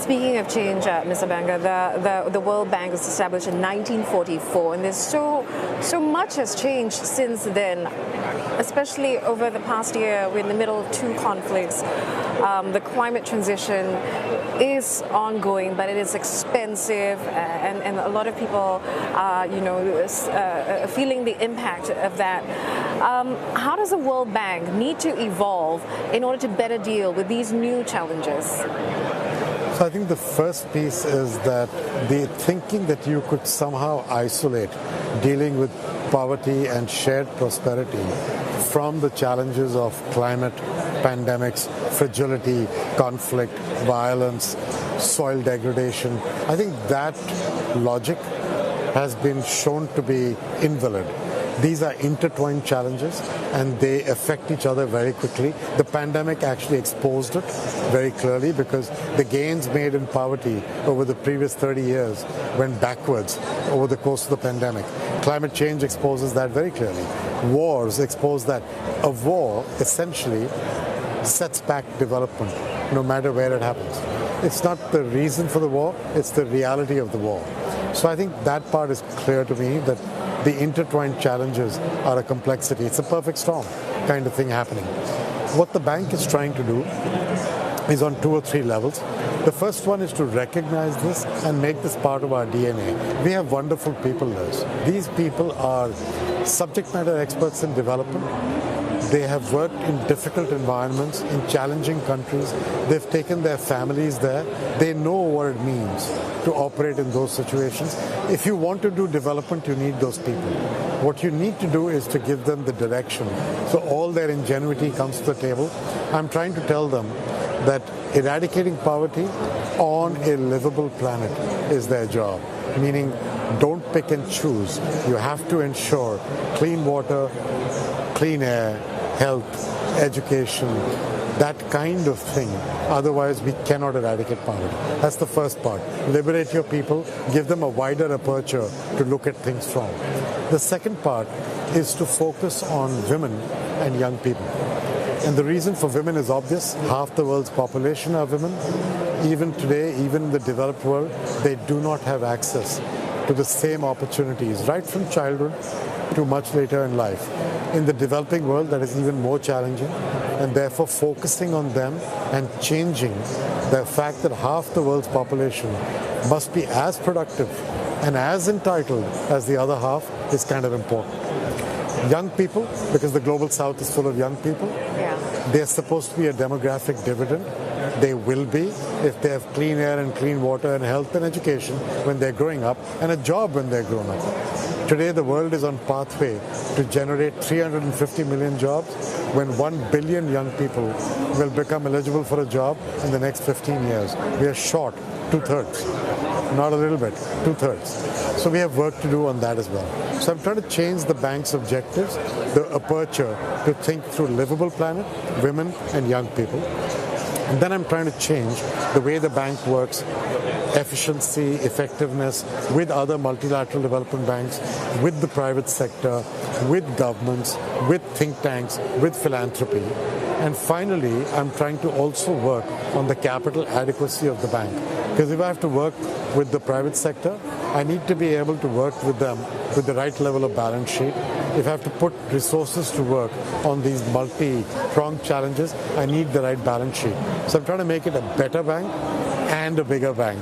Speaking of change, Mr. Banga, the World Bank was established in 1944, and there's so much has changed since then, especially over the past year. We're in the middle of two conflicts. The climate transition is ongoing, but it is expensive, and a lot of people are, feeling the impact of that. How does the World Bank need to evolve in order to better deal with these new challenges? So I think the first piece is that the thinking that you could somehow isolate dealing with poverty and shared prosperity from the challenges of climate, pandemics, fragility, conflict, violence, soil degradation, I think that logic has been shown to be invalid. These are intertwined challenges and they affect each other very quickly. The pandemic actually exposed it very clearly because the gains made in poverty over the previous 30 years went backwards over the course of the pandemic. Climate change exposes that very clearly. Wars expose that. A war essentially sets back development no matter where it happens. It's not the reason for the war, it's the reality of the war. So I think that part is clear to me, that the intertwined challenges are a complexity. It's a perfect storm kind of thing happening. What the bank is trying to do is on 2 or 3 levels. The first one is to recognize this and make this part of our DNA. We have wonderful people there. These people are subject matter experts in development. They have worked in difficult environments, in challenging countries. They've taken their families there. They know what it means to operate in those situations. If you want to do development, you need those people. What you need to do is to give them the direction. So all their ingenuity comes to the table. I'm trying to tell them that eradicating poverty on a livable planet is their job. Meaning, don't pick and choose. You have to ensure clean water, clean air, health, education, that kind of thing. Otherwise, we cannot eradicate poverty. That's the first part. Liberate your people, give them a wider aperture to look at things from. The second part is to focus on women and young people. And the reason for women is obvious. Half the world's population are women. Even today, even in the developed world, they do not have access to the same opportunities, right from childhood to much later in life. In the developing world, that is even more challenging, and therefore focusing on them and changing the fact that half the world's population must be as productive and as entitled as the other half is kind of important. Young people, because the global south is full of young people, they're supposed to be a demographic dividend. They will be if they have clean air and clean water and health and education when they're growing up, and a job when they're grown up. Today the world is on pathway to generate 350 million jobs when 1 billion young people will become eligible for a job in the next 15 years. We are short 2/3. Not a little bit, 2/3. So we have work to do on that as well. So I'm trying to change the bank's objectives, the aperture to think through livable planet, women and young people. And then I'm trying to change the way the bank works, efficiency, effectiveness with other multilateral development banks, with the private sector, with governments, with think tanks, with philanthropy. And finally, I'm trying to also work on the capital adequacy of the bank. Because if I have to work with the private sector, I need to be able to work with them with the right level of balance sheet. If I have to put resources to work on these multi-pronged challenges, I need the right balance sheet. So I'm trying to make it a better bank and a bigger bank.